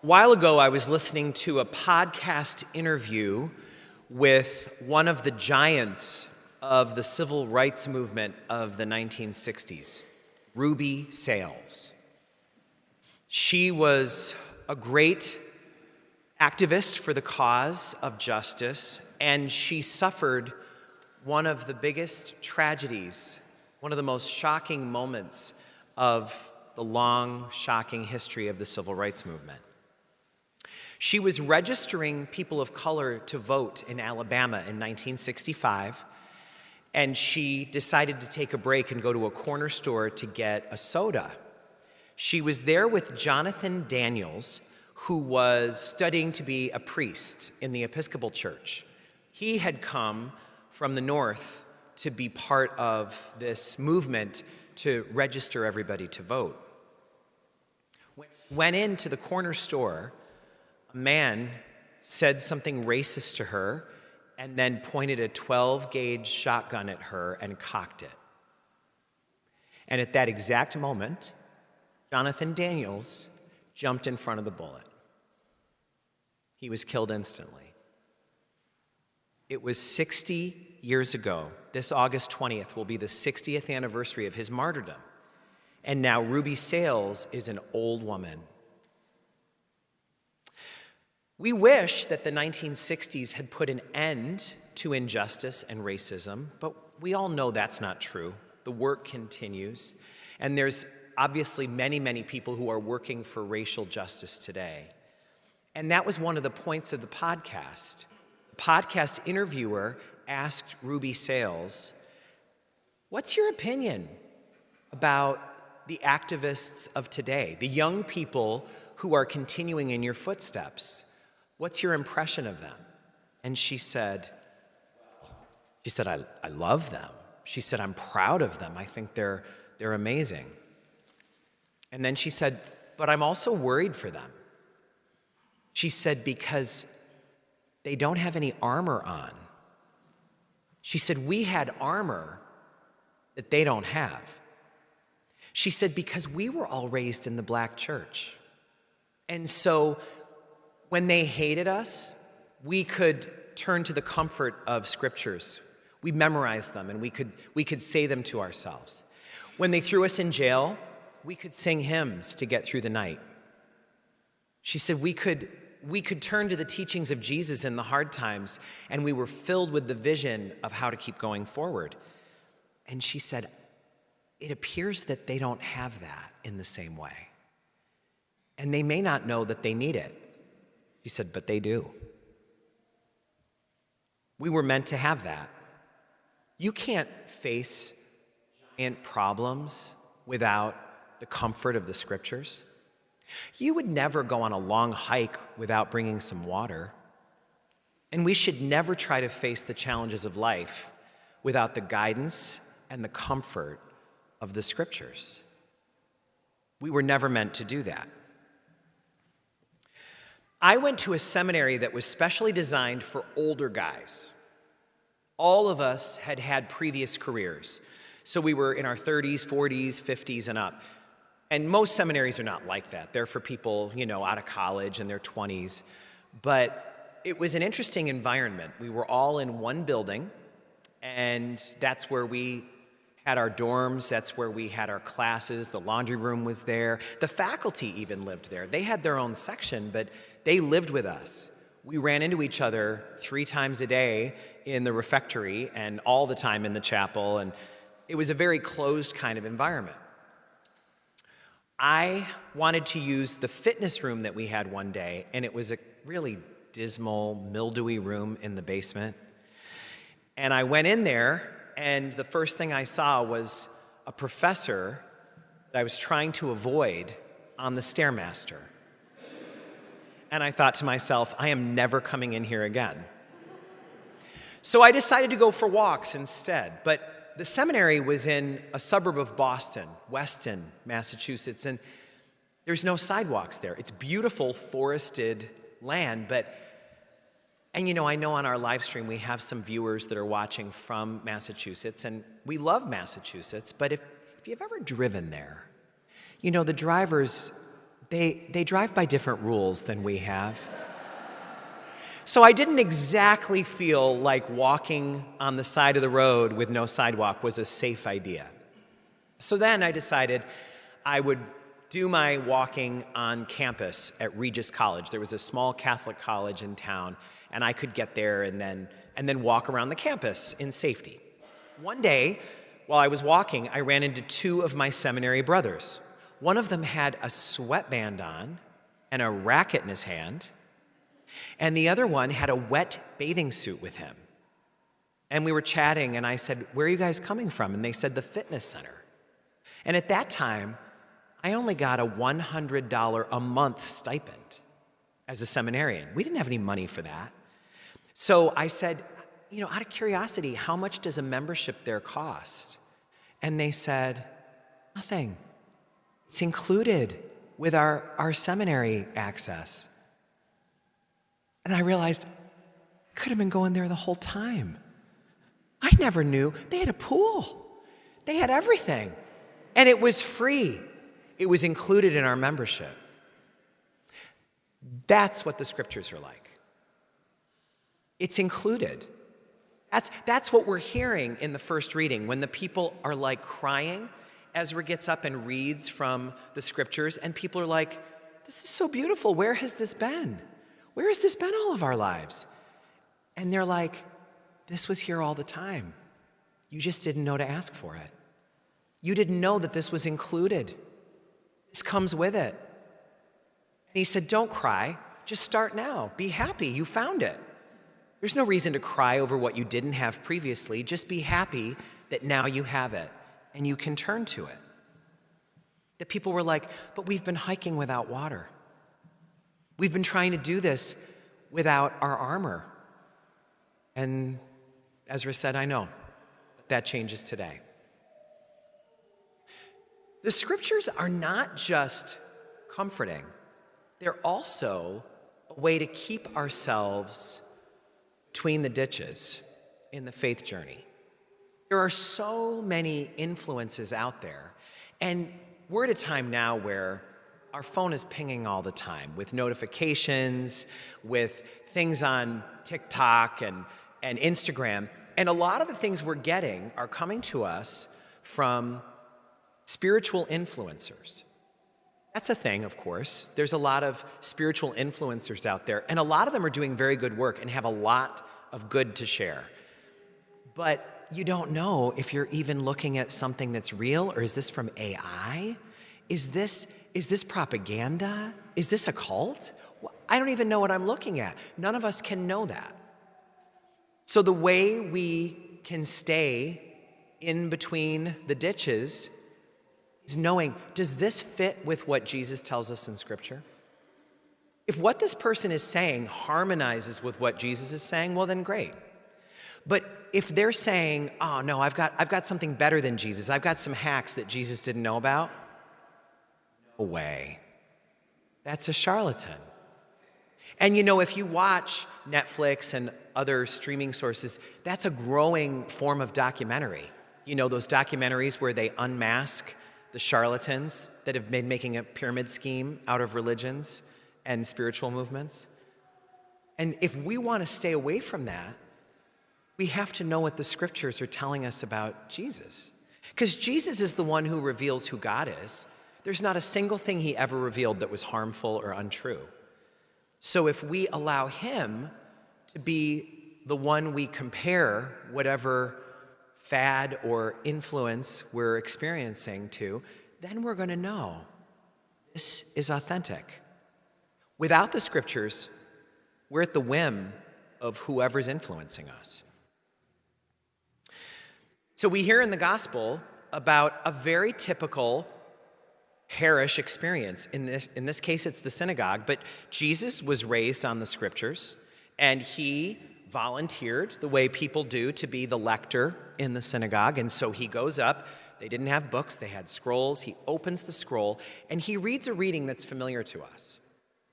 while ago, I was listening to a podcast interview with one of the giants of the civil rights movement of the 1960s, Ruby Sales. She was a great activist for the cause of justice, and she suffered one of the biggest tragedies, one of the most shocking moments of the long, shocking history of the civil rights movement. She was registering people of color to vote in Alabama in 1965, and she decided to take a break and go to a corner store to get a soda. She was there with Jonathan Daniels, who was studying to be a priest in the Episcopal Church. He had come from the north to be part of this movement to register everybody to vote. Went into the corner store. A man said something racist to her and then pointed a 12-gauge shotgun at her and cocked it. And at that exact moment, Jonathan Daniels jumped in front of the bullet. He was killed instantly. It was 60 years ago. This August 20th will be the 60th anniversary of his martyrdom. And now Ruby Sales is an old woman. We wish that the 1960s had put an end to injustice and racism, but we all know that's not true. The work continues, and there's obviously many, many people who are working for racial justice today. And that was one of the points of the podcast. The podcast interviewer asked Ruby Sales, "What's your opinion about the activists of today, the young people who are continuing in your footsteps? What's your impression of them?" And she said, I love them. She said, I'm proud of them. I think they're amazing. And then she said, but I'm also worried for them. She said, because they don't have any armor on. She said, we had armor that they don't have. She said, because we were all raised in the black church. And so when they hated us, we could turn to the comfort of scriptures. We memorized them and we could say them to ourselves. When they threw us in jail, we could sing hymns to get through the night. She said we could turn to the teachings of Jesus in the hard times, and we were filled with the vision of how to keep going forward. And she said, it appears that they don't have that in the same way. And they may not know that they need it. She said, but they do. We were meant to have that. You can't face giant problems without the comfort of the scriptures. You would never go on a long hike without bringing some water. And we should never try to face the challenges of life without the guidance and the comfort of the scriptures. We were never meant to do that. I went to a seminary that was specially designed for older guys. All of us had had previous careers. So we were in our 30s, 40s, 50s, and up. And most seminaries are not like that. They're for people, out of college in their 20s. But it was an interesting environment. We were all in one building, and that's where we had our dorms, that's where we had our classes, the laundry room was there. The faculty even lived there. They had their own section, but they lived with us. We ran into each other 3 times a day in the refectory and all the time in the chapel, and it was a very closed kind of environment. I wanted to use the fitness room that we had one day, and it was a really dismal, mildewy room in the basement. And I went in there, and the first thing I saw was a professor that I was trying to avoid on the Stairmaster. And I thought to myself, I am never coming in here again. So I decided to go for walks instead. But the seminary was in a suburb of Boston, Weston, Massachusetts, and there's no sidewalks there. It's beautiful forested land, and I know on our live stream we have some viewers that are watching from Massachusetts, and we love Massachusetts, but if you've ever driven there, the drivers they drive by different rules than we have. So I didn't exactly feel like walking on the side of the road with no sidewalk was a safe idea. So then I decided I would do my walking on campus at Regis College. There was a small Catholic college in town, and I could get there and then walk around the campus in safety. One day, while I was walking, I ran into two of my seminary brothers. One of them had a sweatband on and a racket in his hand, and the other one had a wet bathing suit with him. And we were chatting, and I said, "Where are you guys coming from?" And they said, "The fitness center." And at that time, I only got a $100 a month stipend as a seminarian. We didn't have any money for that. So I said, out of curiosity, how much does a membership there cost? And they said, "Nothing. It's included with our seminary access." And I realized I could have been going there the whole time. I never knew. They had a pool. They had everything. And it was free. It was included in our membership. That's what the scriptures are like. It's included. That's what we're hearing in the first reading. When the people are like crying, Ezra gets up and reads from the scriptures, and people are like, "This is so beautiful. Where has this been? Where has this been all of our lives?" And they're like, "This was here all the time. You just didn't know to ask for it. You didn't know that this was included. This comes with it." And he said, "Don't cry. Just start now. Be happy. You found it. There's no reason to cry over what you didn't have previously. Just be happy that now you have it and you can turn to it." The people were like, "But we've been hiking without water. We've been trying to do this without our armor." And Ezra said, "I know, but that changes today." The scriptures are not just comforting, they're also a way to keep ourselves between the ditches in the faith journey. There are so many influences out there, and we're at a time now where our phone is pinging all the time with notifications, with things on TikTok and Instagram, and a lot of the things we're getting are coming to us from spiritual influencers. That's a thing, of course. There's a lot of spiritual influencers out there, and a lot of them are doing very good work and have a lot of good to share. But you don't know if you're even looking at something that's real, or is this from AI? Is this propaganda? Is this a cult? I don't even know what I'm looking at. None of us can know that. So the way we can stay in between the ditches is knowing, does this fit with what Jesus tells us in Scripture? If what this person is saying harmonizes with what Jesus is saying, well, then great. But if they're saying, "Oh no, I've got something better than Jesus. I've got some hacks that Jesus didn't know about," no way. That's a charlatan. And if you watch Netflix and other streaming sources, that's a growing form of documentary. Those documentaries where they unmask the charlatans that have been making a pyramid scheme out of religions and spiritual movements. And if we want to stay away from that, we have to know what the scriptures are telling us about Jesus. Because Jesus is the one who reveals who God is. There's not a single thing he ever revealed that was harmful or untrue. So if we allow him to be the one we compare whatever fad or influence we're experiencing to, then we're going to know this is authentic. Without the scriptures, we're at the whim of whoever's influencing us. So we hear in the gospel about a very typical parish experience. In this case, it's the synagogue, but Jesus was raised on the scriptures, and he volunteered the way people do to be the lector in the synagogue. And so he goes up. They didn't have books, they had scrolls. He opens the scroll, and he reads a reading that's familiar to us.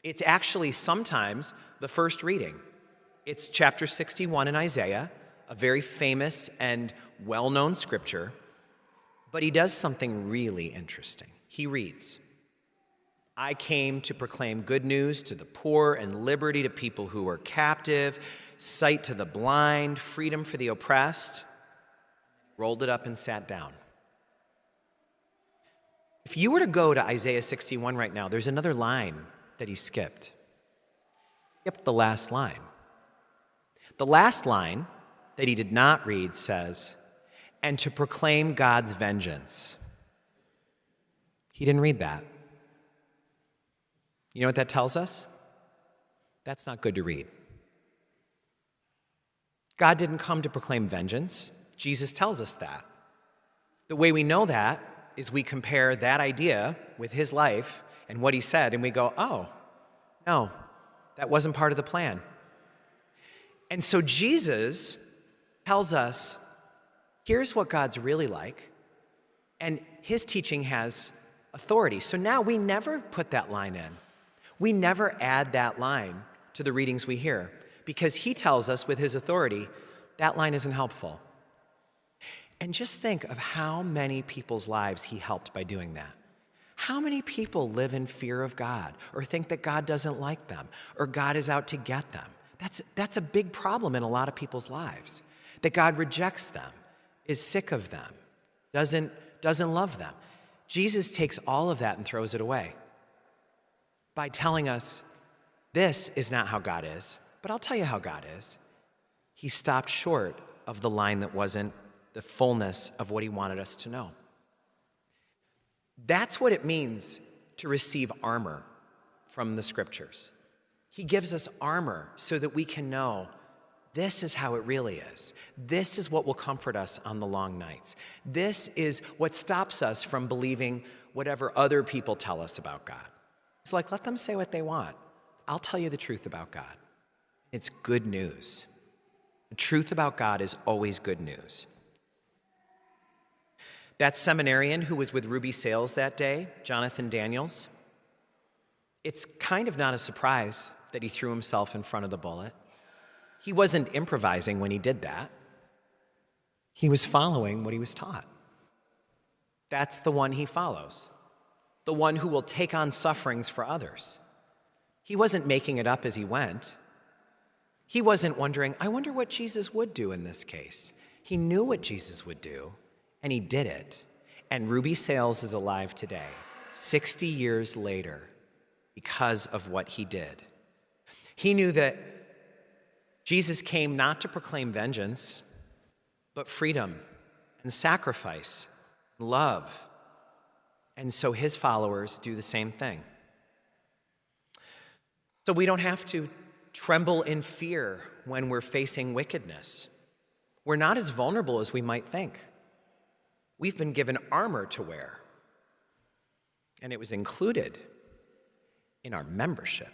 It's actually sometimes the first reading. It's chapter 61 in Isaiah, a very famous and well-known scripture. But he does something really interesting. He reads, I came to proclaim good news to the poor and liberty to people who are captive, sight to the blind, freedom for the oppressed. Rolled it up and sat down. If you were to go to Isaiah 61 right now, there's another line that he skipped. Skipped the last line. The last line that he did not read says, and to proclaim God's vengeance. He didn't read that. You know what that tells us? That's not good to read. God didn't come to proclaim vengeance. Jesus tells us that. The way we know that is we compare that idea with his life and what he said, and we go, oh, no, that wasn't part of the plan. And so Jesus tells us, here's what God's really like, and his teaching has authority. So now we never put that line in. We never add that line to the readings we hear because he tells us with his authority that line isn't helpful. And just think of how many people's lives he helped by doing that. How many people live in fear of God or think that God doesn't like them or God is out to get them? That's a big problem in a lot of people's lives, that God rejects them, is sick of them, doesn't love them. Jesus takes all of that and throws it away by telling us, this is not how God is, but I'll tell you how God is. He stopped short of the line that wasn't the fullness of what he wanted us to know. That's what it means to receive armor from the scriptures. He gives us armor so that we can know this is how it really is. This is what will comfort us on the long nights. This is what stops us from believing whatever other people tell us about God. It's like, let them say what they want. I'll tell you the truth about God. It's good news. The truth about God is always good news. That seminarian who was with Ruby Sales that day, Jonathan Daniels, it's kind of not a surprise that he threw himself in front of the bullet. He wasn't improvising when he did that. He was following what he was taught. That's the one he follows, the one who will take on sufferings for others. He wasn't making it up as he went. He wasn't wondering, I wonder what Jesus would do in this case. He knew what Jesus would do, and he did it. And Ruby Sales is alive today, 60 years later, because of what he did. He knew that Jesus came not to proclaim vengeance, but freedom and sacrifice, and love. And so his followers do the same thing. So we don't have to tremble in fear when we're facing wickedness. We're not as vulnerable as we might think. We've been given armor to wear, and it was included in our membership.